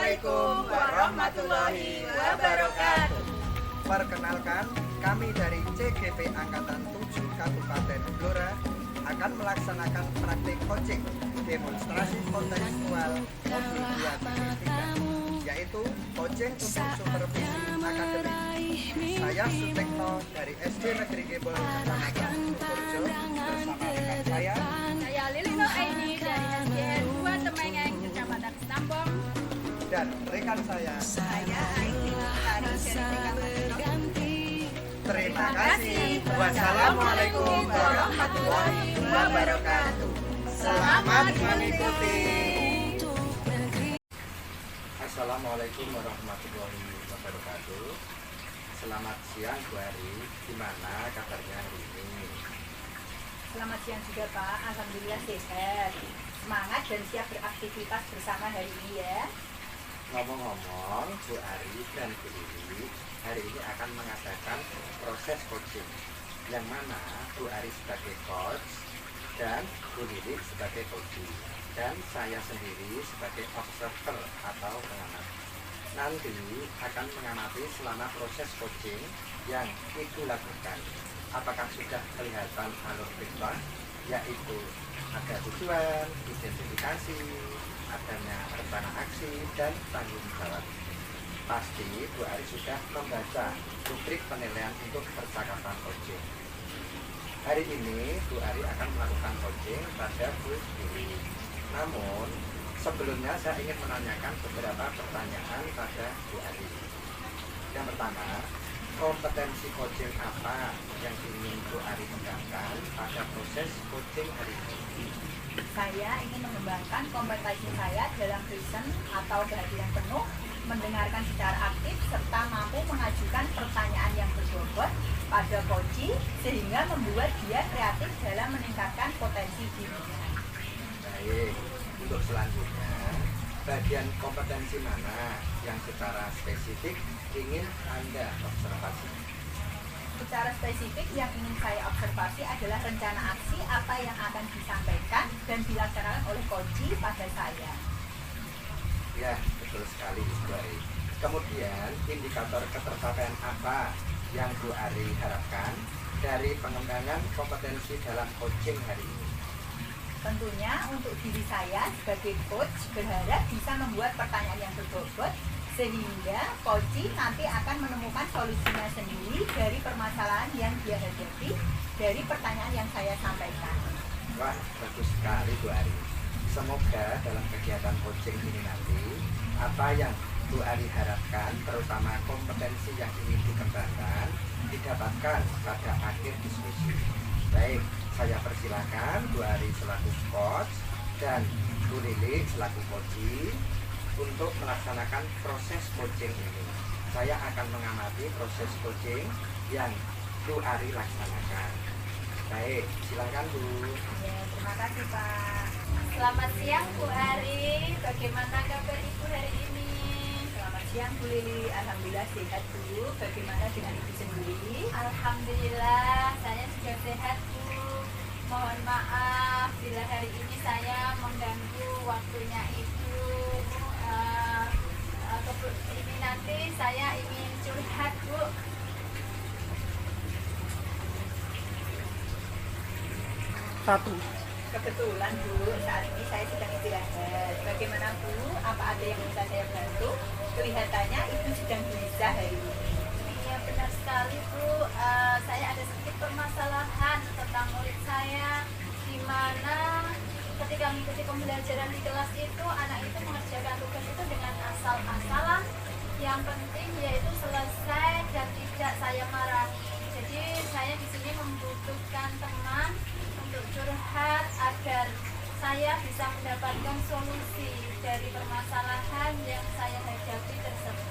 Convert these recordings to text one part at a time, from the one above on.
Assalamualaikum warahmatullahi wabarakatuh. Perkenalkan, kami dari CGP Angkatan 7 Kabupaten Blora akan melaksanakan praktik coaching demonstrasi kontekstual modul 2 yaitu coaching untuk supervisi akademik. Saya Sutekno dari SD Negeri Gembol Kecamatan Purworejo bersama rekan saya Lilino Aini dari SDN 2 Temengeng, Kecamatan Sambong. dan rekan saya. Aini dari Terima kasih. Wassalamualaikum warahmatullahi wabarakatuh. Selamat mengikuti. Assalamualaikum warahmatullahi wabarakatuh. Selamat siang Bu Ari. Gimana kabarnya hari ini? Selamat siang juga Pak, Alhamdulillah sehat. Semangat dan siap beraktivitas bersama hari ini ya. Ngomong-ngomong, Bu Ari dan Bu Lili hari ini akan mengadakan proses coaching yang mana Bu Ari sebagai coach dan Bu Lili sebagai coach dan saya sendiri sebagai observer atau pengamat. Nanti akan mengamati selama proses coaching yang Ibu lakukan. Apakah sudah kelihatan alur perintah, yaitu ada tujuan, identifikasi, adanya rencana aksi, dan tanggung jawab. Pasti Bu Ari sudah membaca rubrik penilaian untuk percakapan coaching. Hari ini Bu Ari akan melakukan coaching pada Bu Lili. Namun sebelumnya saya ingin menanyakan beberapa pertanyaan pada Bu Ari. Yang pertama, kompetensi coaching apa yang ingin Bu Ari kembangkan pada proses coaching hari ini? Saya ingin mengembangkan kompetensi saya dalam listen atau perhatian penuh, mendengarkan secara aktif, serta mampu mengajukan pertanyaan yang berbobot pada coach sehingga membuat dia kreatif dalam meningkatkan potensi dirinya. Baik, untuk selanjutnya, bagian kompetensi mana yang secara spesifik ingin Anda observasi? Secara spesifik yang ingin saya observasi adalah rencana aksi apa yang akan disampaikan dan dilaksanakan oleh coach pada saya. Ya, betul sekali Bu Ari. Kemudian, indikator ketercapaian apa yang Bu Ari harapkan dari pengembangan kompetensi dalam coaching hari ini? Tentunya untuk diri saya sebagai coach berharap bisa membuat pertanyaan yang berbobot sehingga coach nanti akan menemukan solusinya sendiri dari permasalahan yang dia hadapi dari pertanyaan yang saya sampaikan. Wah, bagus sekali Bu Ari. Semoga dalam kegiatan coaching ini nanti apa yang Bu Ari harapkan, terutama kompetensi yang ingin dikembangkan, didapatkan pada akhir diskusi. Baik, saya persilakan Bu Ari selaku coach dan Bu Lili selaku coach untuk melaksanakan proses coaching ini. Saya akan mengamati proses coaching yang Bu Ari laksanakan. Baik, silakan Bu. Ya, terima kasih Pak. Selamat siang Bu Ari, bagaimana kabar Ibu hari ini? Selamat siang Bu Lili, Alhamdulillah sehat Bu. Bagaimana dengan Ibu sendiri? Alhamdulillah, saya juga sehat Bu. Mohon maaf bila hari ini saya mengganggu waktunya Ibu. Ini nanti saya ingin curhat Bu. Kebetulan Bu, saat ini saya sedang istirahat. Bagaimana Bu? Apa ada yang bisa saya bantu? Kelihatannya Ibu sedang gelisah hari ini. Iya benar sekali Bu. Saya ada sedikit permasalahan tentang murid saya, di mana ketika mengikuti pembelajaran di kelas itu anak itu mengerjakan tugas itu dengan asal-asalan. Yang penting yaitu selesai dan tidak saya marahi. Jadi saya di sini membutuhkan teman untuk curhat agar saya bisa mendapatkan solusi dari permasalahan yang saya hadapi tersebut.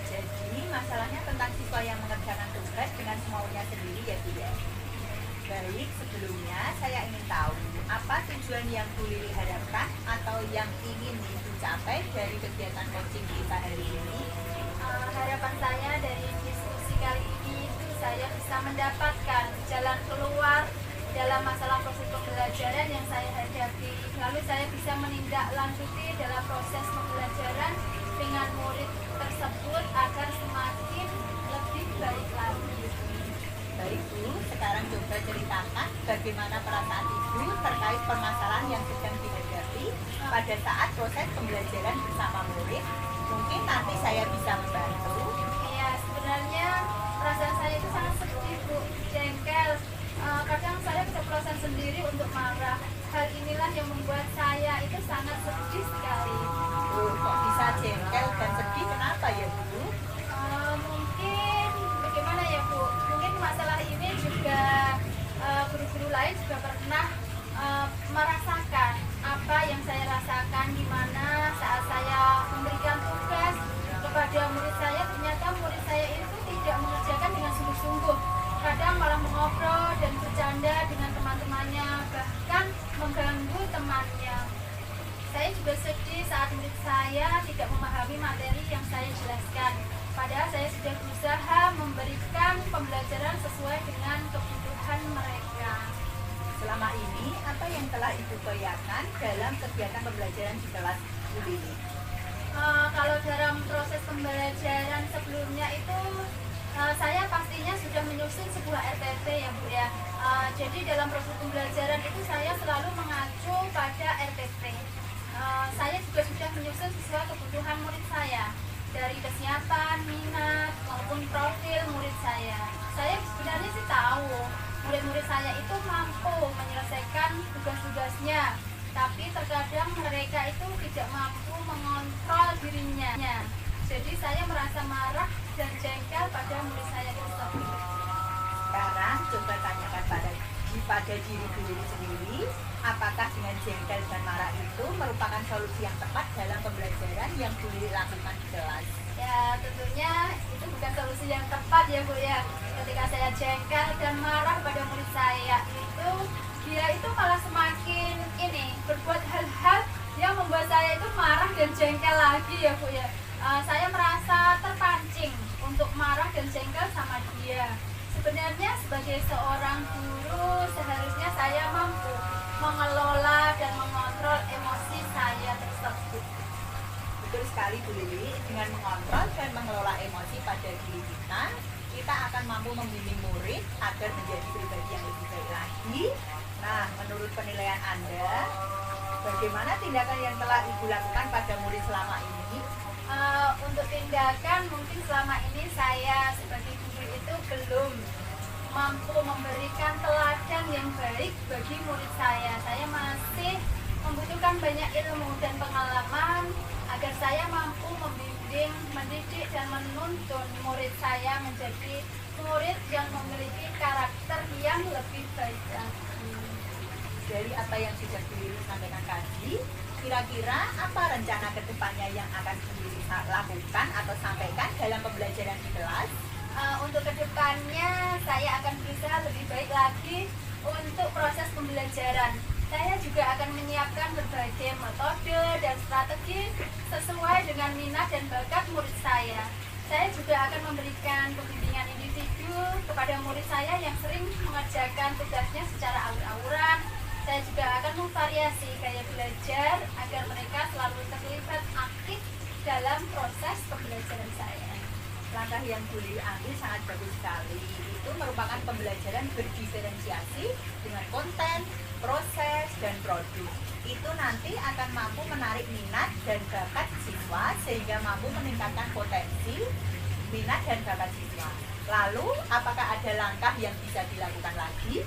Jadi masalahnya tentang siswa yang mengerjakan tugas dengan semaunya sendiri ya Bu ya. Baik, sebelumnya saya ingin tahu apa tujuan yang Bu Lili harapkan atau yang ingin Ibu capai dari kegiatan coaching kita hari ini. Harapan saya dari diskusi kali ini itu saya bisa mendapatkan jalan keluar dalam masalah proses pembelajaran yang saya hadapi. Lalu saya bisa menindaklanjuti dalam proses pembelajaran dengan murid tersebut agar semakin lebih baik lagi. Baik Bu, sekarang coba ceritakan bagaimana perasaan Ibu terkait permasalahan yang sedang dihadapi pada saat proses pembelajaran bersama murid. Mungkin nanti saya bisa membantu. Ya, sebenarnya perasaan saya itu sangat sedih Bu, jengkel. Kadang saya keceplosan sendiri untuk marah. Hal inilah yang membuat saya itu sangat sedih sekali. Kok bisa jengkel dan sedih? Kenapa ya Bu? Mungkin bagaimana ya Bu? Mungkin masalah ini juga guru-guru lain juga pernah merasakan apa yang saya rasakan, di mana saat saya memberikan tugas kepada murid saya, ternyata murid saya itu tidak mengerjakan dengan sungguh-sungguh. Kadang malah mengobrol dan bercanda dengan teman-temannya, bahkan mengganggu temannya. Saya juga sedih saat murid saya tidak memahami materi yang saya jelaskan. Padahal saya sudah berusaha memberikan pembelajaran sesuai dengan kebutuhan mereka. Selama ini, apa yang telah Ibu upayakan dalam kegiatan pembelajaran di kelas Bu Lili? Kalau dalam proses pembelajaran sebelumnya itu saya pastinya sudah menyusun sebuah RPP ya Bu ya. Jadi dalam proses pembelajaran itu saya selalu mengacu pada RPP. Saya juga sudah menyusun sesuai kebutuhan murid saya, dari kesiapan, minat, maupun profil murid saya. Saya sebenarnya sih tahu murid-murid saya itu mampu menyelesaikan tugas-tugasnya, tapi terkadang mereka itu tidak mampu mengontrol dirinya. Jadi saya merasa marah dan jengkel pada murid saya tersebut. Sekarang coba tanyakan pada diri Bu Lili sendiri, apakah dengan jengkel dan marah itu merupakan solusi yang tepat dalam pembelajaran yang Bu Lili lakukan di kelas? Ya, tentunya itu bukan solusi yang tepat ya Bu ya. Ketika saya jengkel dan marah pada murid saya itu, dia itu malah semakin berbuat hal-hal yang membuat saya itu marah dan jengkel lagi ya Bu ya. Saya merasa terpancing untuk marah dan jengkel sama dia. Sebenarnya sebagai seorang guru seharusnya saya mampu mengelola dan mengontrol emosi saya tersebut. Betul sekali Bu Lili, dengan mengontrol dan mengelola emosi pada diri kita akan mampu membimbing murid agar menjadi pribadi yang lebih baik lagi. Nah, menurut penilaian Anda, bagaimana tindakan yang telah Ibu lakukan pada murid selama ini? Untuk tindakan mungkin selama ini saya sebagai guru itu belum mampu memberikan teladan yang baik bagi murid saya. Saya masih membutuhkan banyak ilmu dan pengalaman agar saya mampu membimbing, mendidik dan menuntun murid saya menjadi murid yang memiliki karakter yang lebih baik lagi. Dari apa yang sudah Bu Lili sampaikan tadi, kira-kira apa rencana kedepannya yang akan Bu Lili lakukan atau sampaikan dalam pembelajaran di kelas? Untuk kedepannya saya akan berusaha lebih baik lagi untuk proses pembelajaran. Saya juga akan menyiapkan berbagai metode dan strategi sesuai dengan minat dan bakat murid saya. Saya juga akan memberikan pembimbingan individu kepada murid saya yang sering mengerjakan tugasnya secara awur-awuran. Saya juga akan memvariasi gaya belajar agar mereka selalu terlibat aktif dalam proses pembelajaran saya. Langkah yang Bu Lili ambil sangat bagus sekali. Itu merupakan pembelajaran berdiferensiasi dengan konten, proses, dan produk. Itu nanti akan mampu menarik minat dan bakat siswa sehingga mampu meningkatkan potensi minat dan bakat siswa. Lalu, apakah ada langkah yang bisa dilakukan lagi?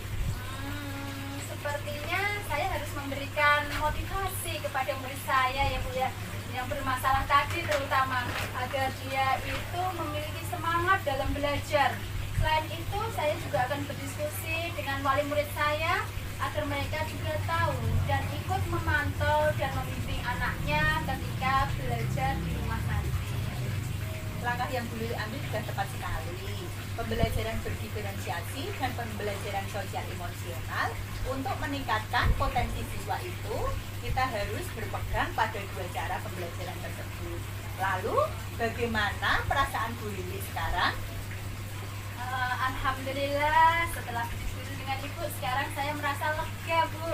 Sepertinya saya harus memberikan motivasi kepada murid saya ya Bu ya, yang bermasalah tadi, terutama agar dia itu memiliki semangat dalam belajar. Selain itu, saya juga akan berdiskusi dengan wali murid saya agar mereka juga tahu dan ikut memantau dan membimbing anaknya ketika belajar di rumah nanti. Langkah yang Bu Lili ambil sudah tepat sekali. Pembelajaran berdiferensiasi dan pembelajaran sosial emosional untuk meningkatkan potensi siswa itu, kita harus berpegang pada dua cara pembelajaran tersebut. Lalu, bagaimana perasaan Bu Lili sekarang? Alhamdulillah, setelah berdiskusi dengan Ibu, sekarang saya merasa lega Bu.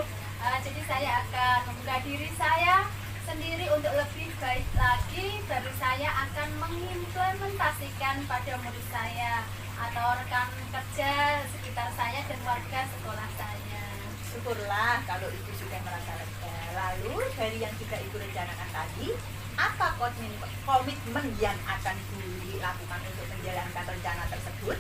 Jadi saya akan membuka diri saya sendiri untuk lebih baik lagi, baru saya akan mengimplementasikan pada murid saya atau rekan kerja sekitar saya dan warga sekolah saya. Syukurlah kalau Ibu sudah merasa lega. Lalu dari yang sudah Ibu rencanakan tadi, apa komitmen yang akan dilakukan untuk menjalankan rencana tersebut?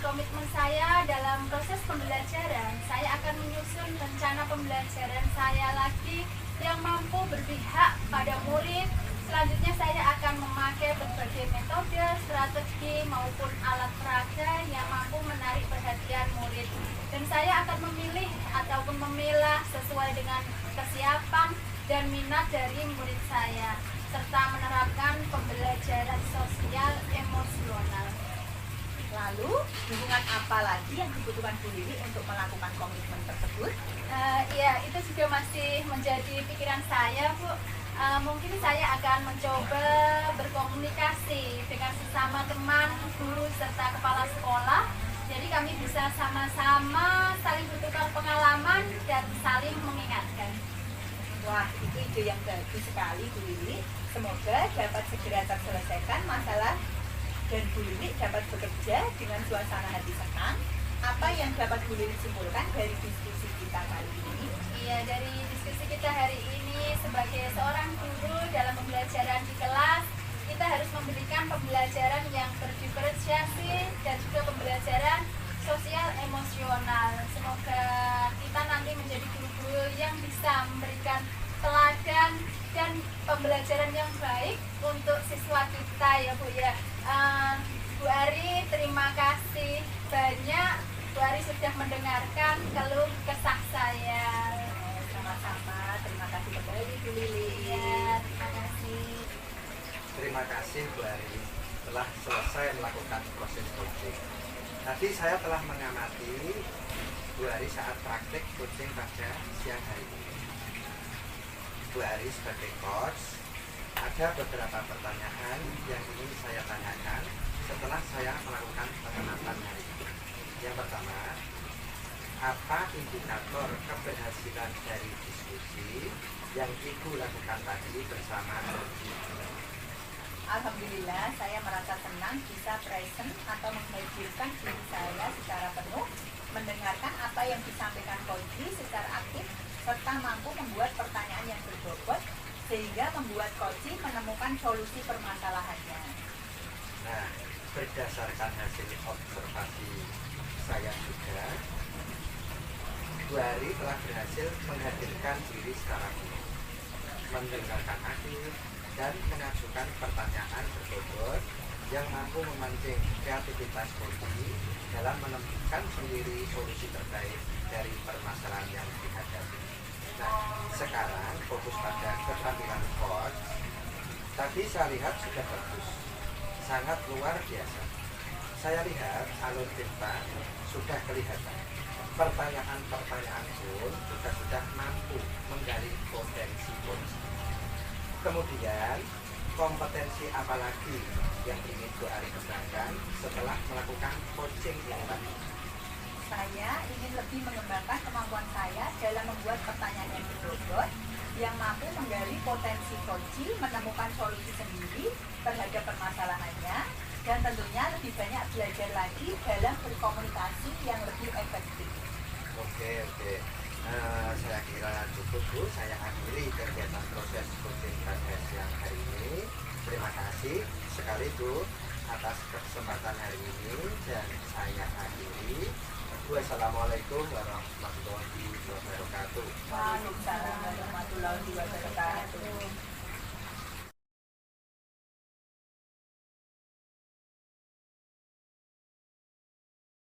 Komitmen saya dalam proses pembelajaran, saya akan menyusun rencana pembelajaran saya lagi yang mampu berpihak pada murid. Selanjutnya saya akan memakai berbagai metode, strategi maupun alat peraga yang mampu menarik perhatian murid. Dan saya akan memilih ataupun memilah sesuai dengan kesiapan dan minat dari murid saya, serta menerapkan pembelajaran sosial emosional. Lalu, dukungan apa lagi yang dibutuhkan Bu Lili untuk melakukan komitmen tersebut? Ya, itu juga masih menjadi pikiran saya, Bu. Mungkin saya akan mencoba berkomunikasi dengan sesama teman, guru, serta kepala sekolah. Jadi kami bisa sama-sama saling bertukar pengalaman dan saling mengingatkan. Wah, itu ide yang bagus sekali Bu Lili. Semoga dapat segera terselesaikan masalah dan Bu Lili dapat bekerja dengan suasana hati senang. Apa yang dapat Bu Lili simpulkan dari diskusi kita kali ini? Iya, dari diskusi kita hari ini sebagai seorang guru dalam pembelajaran di kelas, kita harus memberikan pembelajaran yang berdiferensiasi dan juga pembelajaran sosial emosional. Semoga kita nanti menjadi guru-guru yang bisa memberikan teladan dan pembelajaran yang baik untuk siswa kita ya Bu ya. Bu Ari, terima kasih banyak. Bu Ari sudah mendengarkan keluh kesah saya. Sama-sama, terima kasih kembali Bu Lili. Ya, terima kasih. Terima kasih Bu Ari telah selesai melakukan proses coaching. Tadi saya telah mengamati Bu Ari saat praktik coaching pada siang hari ini. Bu Ari sebagai coach, ada beberapa pertanyaan yang ingin saya tanyakan setelah saya melakukan pengamatan hari ini. Yang pertama, apa indikator keberhasilan dari diskusi yang Ibu lakukan tadi bersama Ibu? Alhamdulillah, saya merasa senang bisa present atau menghadirkan diri saya secara penuh, mendengarkan apa yang disampaikan Koji secara aktif, serta mampu membuat pertanyaan yang berbobot, sehingga membuat Koji menemukan solusi permasalahannya. Nah, berdasarkan hasil observasi saya juga, Bu Ari telah berhasil menghadirkan diri secara penuh, mendengarkan aktif, dan mengajukan pertanyaan berbobot yang mampu memancing kreativitas Koji dalam menemukan sendiri solusi terbaik dari permasalahan yang dihadapi. Nah, sekarang fokus pada keterampilan coach. Tadi saya lihat sudah bagus, sangat luar biasa. Saya lihat alur cerita sudah kelihatan. Pertanyaan-pertanyaan pun juga sudah mampu menggali potensi Koji. Kemudian, kompetensi apa lagi yang ingin Bu Ari kembangkan setelah melakukan coaching ini tadi? Saya ingin lebih mengembangkan kemampuan saya dalam membuat pertanyaan yang berbobot, yang mampu menggali potensi Koji, menemukan solusi sendiri terhadap permasalahannya, dan tentunya lebih banyak belajar lagi dalam berkomunikasi yang lebih efektif. Oke. Saya kira cukup Bu, saya akhiri kegiatan proses coaching pada siang hari ini. Terima kasih sekali Bu atas kesempatan hari ini dan saya akhiri. Wassalamualaikum warahmatullahi wabarakatuh. Waalaikumsalam warahmatullahi wabarakatuh.